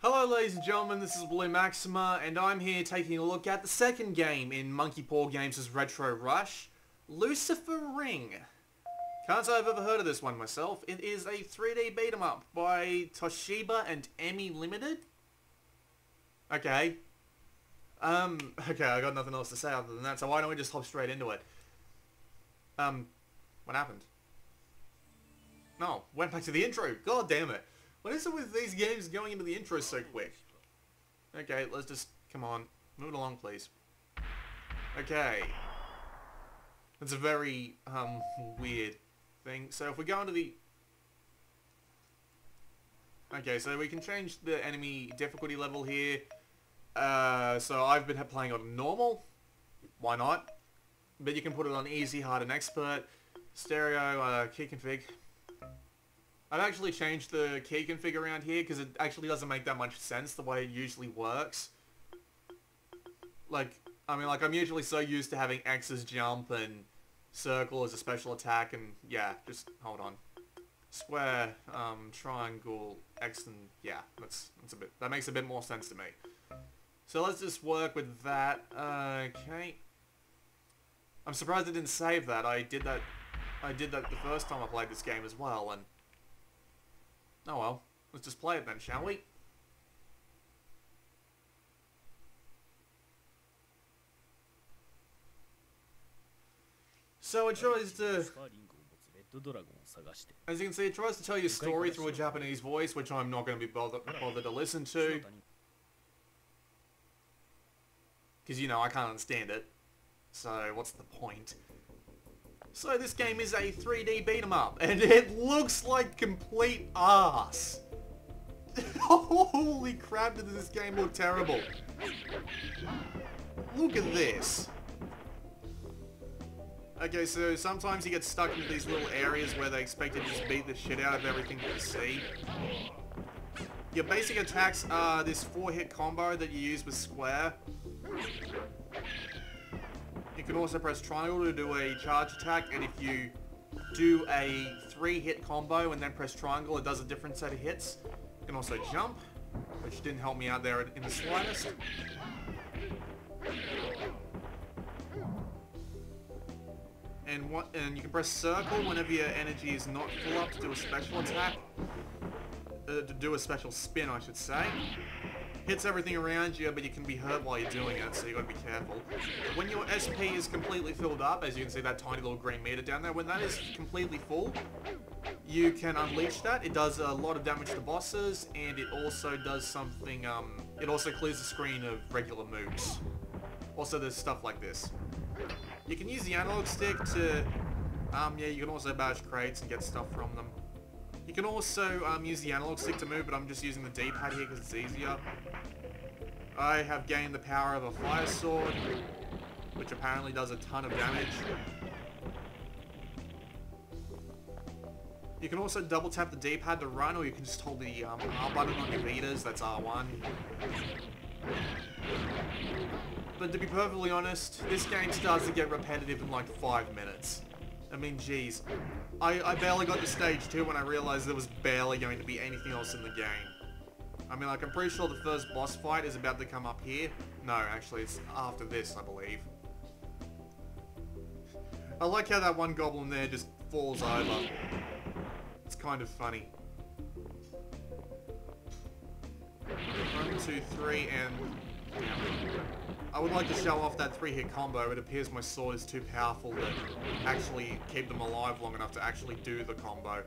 Hello ladies and gentlemen, this is Blue Maxima, and I'm here taking a look at the second game in Monkey Paw Games' Retro Rush, Lucifer Ring. Can't say I've ever heard of this one myself. It is a 3D beat-em-up by Toshiba and Emi Limited. Okay. Okay, I got nothing else to say other than that, so why don't we just hop straight into it? What happened? No, went back to the intro. God damn it. What is it with these games going into the intro so quick? Okay, let's just, come on, move it along please. Okay. That's a very, weird thing. So if we go into the... Okay, so we can change the enemy difficulty level here. So I've been playing on normal. Why not? But you can put it on easy, hard, and expert. Stereo, key config. I've actually changed the key config around here because it actually doesn't make that much sense the way it usually works. Like, I'm usually so used to having X as jump and circle as a special attack and, yeah, just, hold on. Square, triangle, X and, yeah, that makes a bit more sense to me. So let's just work with that. Okay. I'm surprised I didn't save that. I did that the first time I played this game as well, and... Oh well, let's just play it then, shall we? So it tries to... As you can see, it tries to tell you a story through a Japanese voice, which I'm not going to be bothered to listen to. Because, you know, I can't understand it. So, what's the point? So this game is a 3D beat-em-up, and it looks like complete arse. Holy crap, does this game look terrible. Look at this. Okay, so sometimes you get stuck in these little areas where they expect you to just beat the shit out of everything you see. Your basic attacks are this 4-hit combo that you use with square. You can also press triangle to do a charge attack, and if you do a 3-hit combo and then press triangle, it does a different set of hits. You can also jump, which didn't help me out there in the slightest. And you can press circle whenever your energy is not full up to do a special attack. To do a special spin, I should say. Hits everything around you, but you can be hurt while you're doing it, so you gotta be careful. When your SP is completely filled up, as you can see that tiny little green meter down there, when that is completely full, you can unleash that. It does a lot of damage to bosses, and it also does something, it also clears the screen of regular moves. Also, there's stuff like this. You can use the analog stick to, yeah, you can also bash crates and get stuff from them. You can also use the analog stick to move, but I'm just using the D-pad here because it's easier. I have gained the power of a fire sword, which apparently does a ton of damage. You can also double tap the D-pad to run, or you can just hold the R button on your Vitas, that's R1. But to be perfectly honest, this game starts to get repetitive in like 5 minutes. I mean, jeez. I barely got to stage 2 when I realized there was barely going to be anything else in the game. I mean, like, I'm pretty sure the first boss fight is about to come up here. No, actually, it's after this, I believe. I like how that one goblin there just falls over. It's kind of funny. 1, 2, 3, and... I would like to show off that 3-hit combo. It appears my sword is too powerful to actually keep them alive long enough to actually do the combo.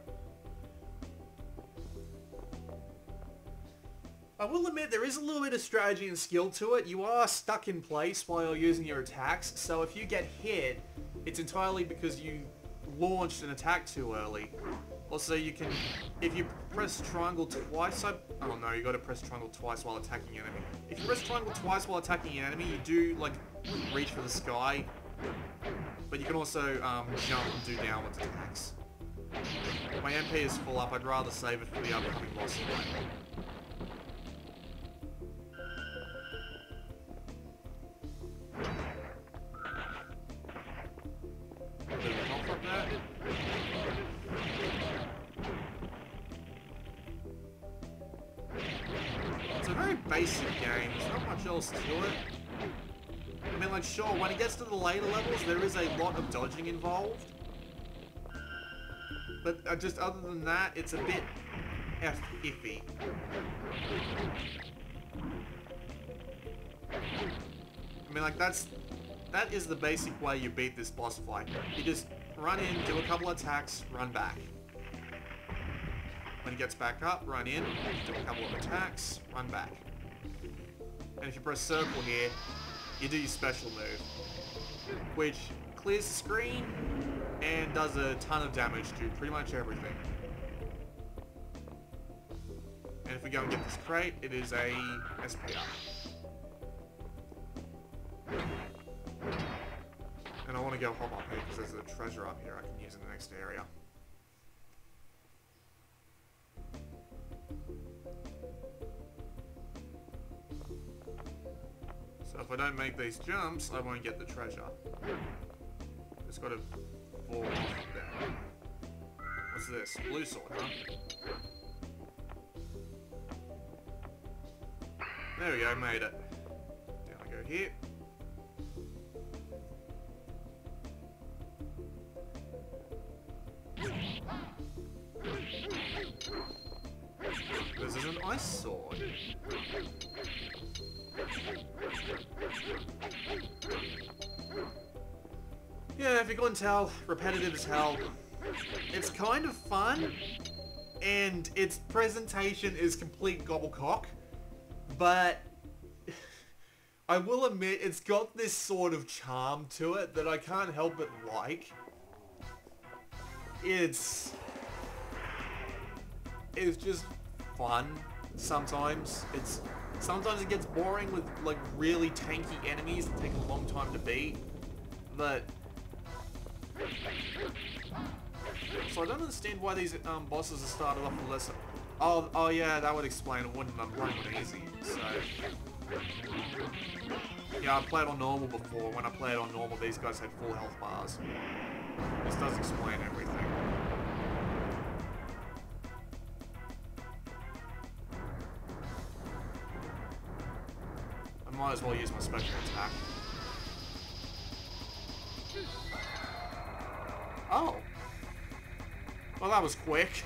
I will admit there is a little bit of strategy and skill to it. You are stuck in place while you're using your attacks, so if you get hit, it's entirely because you launched an attack too early. Also, you can, if you press triangle twice, oh no, you gotta press triangle twice while attacking an enemy. If you press triangle twice while attacking an enemy, you do, like, reach for the sky. But you can also, jump and do downwards attacks. My MP is full up, I'd rather save it for the upcoming boss fight. Bit of a health up there. basic game. There's not much else to it. I mean, like, sure, when it gets to the later levels, there is a lot of dodging involved. But just other than that, it's a bit iffy. I mean, like, that is the basic way you beat this boss fight. You just run in, do a couple attacks, run back. When he gets back up, run in, do a couple of attacks, run back. And if you press circle here, you do your special move, which clears the screen and does a ton of damage to pretty much everything. And if we go and get this crate, it is a SPR. And I want to go hop up here because there's a treasure up here I can use in the next area. So if I don't make these jumps, I won't get the treasure. Just gotta fall off there. What's this? Blue sword, huh? There we go, made it. Down I go here. This is an ice sword. Yeah, if you couldn't tell, repetitive as hell. It's kind of fun, and its presentation is complete gobblecock, but I will admit it's got this sort of charm to it that I can't help but like. It's just fun sometimes. Sometimes it gets boring with like really tanky enemies that take a long time to beat, but so I don't understand why these bosses are started off with less. Oh yeah, that would explain it. Wouldn't I'm playing on easy, so yeah, I played on normal before. When I played on normal, these guys had full health bars. This does explain everything. I might as well use my special attack. Oh! Well, that was quick.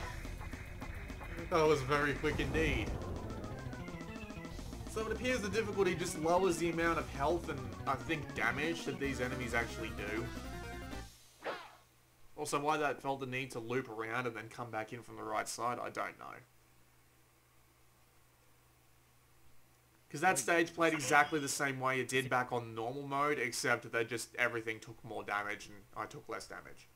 That was very quick indeed. So it appears the difficulty just lowers the amount of health and, I think, damage that these enemies actually do. Also, why that felt the need to loop around and then come back in from the right side, I don't know. Because that stage played exactly the same way it did back on normal mode, except that just everything took more damage and I took less damage.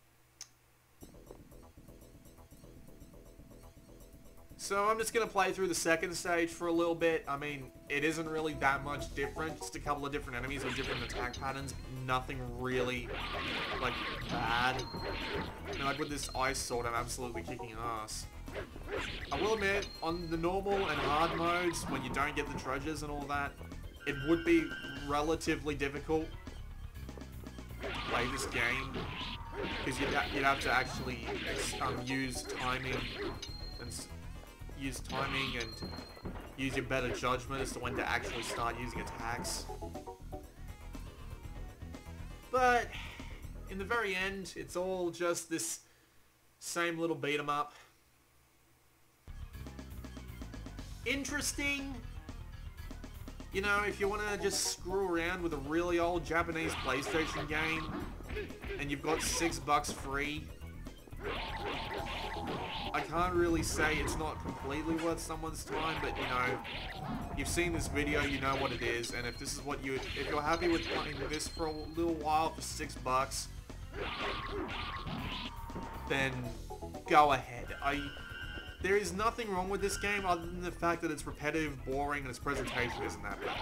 So I'm just going to play through the second stage for a little bit. I mean, it isn't really that much different. Just a couple of different enemies with different attack patterns. Nothing really, like, bad. I mean, like with this ice sword, I'm absolutely kicking ass. I will admit, on the normal and hard modes, when you don't get the treasures and all that, it would be relatively difficult to play this game. Because you'd have to actually use timing and use your better judgment as to when to actually start using attacks. But in the very end, it's all just this same little beat 'em up. Interesting. You know, if you want to just screw around with a really old Japanese PlayStation game and you've got $6 free, I can't really say it's not completely worth someone's time, but you know, you've seen this video, you know what it is, and if this is what if you're happy with playing this for a little while for $6, then go ahead. There is nothing wrong with this game other than the fact that it's repetitive, boring, and its presentation isn't that bad.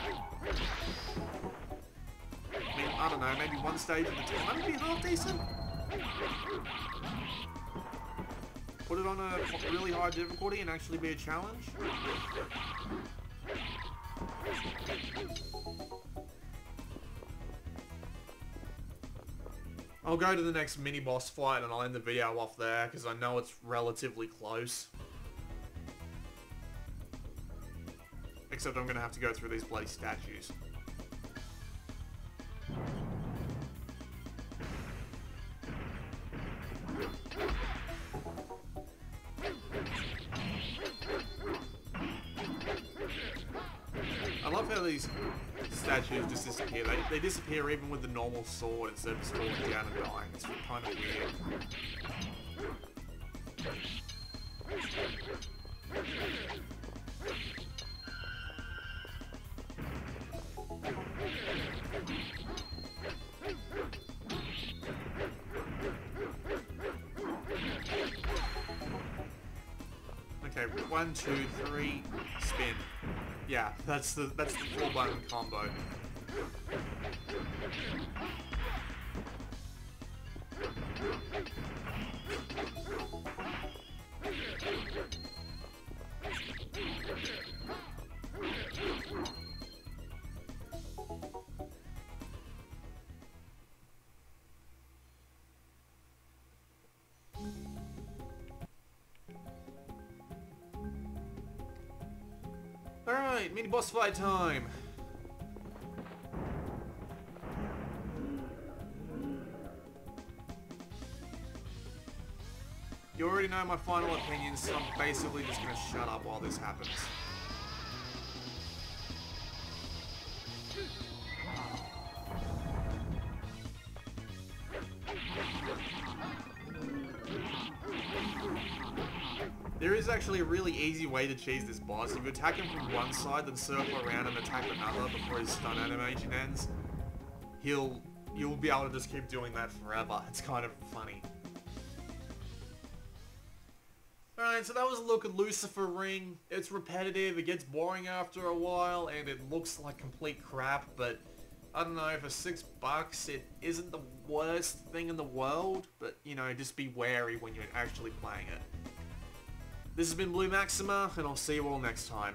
I mean, I don't know, maybe one stage at a time would be half decent. Put it on a really high difficulty and actually be a challenge. I'll go to the next mini-boss fight and I'll end the video off there because I know it's relatively close. Except I'm gonna have to go through these bloody statues. I love how these statues just disappear. They disappear even with the normal sword instead of just falling down and dying. It's kind of weird. Okay, 1, 2, 3, spin. Yeah, that's the 4-button combo. Alright, mini boss fight time! You already know my final opinions, so I'm basically just gonna shut up while this happens. There is actually a really easy way to cheese this boss. If you attack him from one side, then circle around and attack another before his stun animation ends, you'll be able to just keep doing that forever. It's kind of funny. Alright, so that was a look at Lucifer Ring. It's repetitive, it gets boring after a while, and it looks like complete crap, but I don't know, for $6 it isn't the worst thing in the world, but you know, just be wary when you're actually playing it. This has been Blue Maxima, and I'll see you all next time.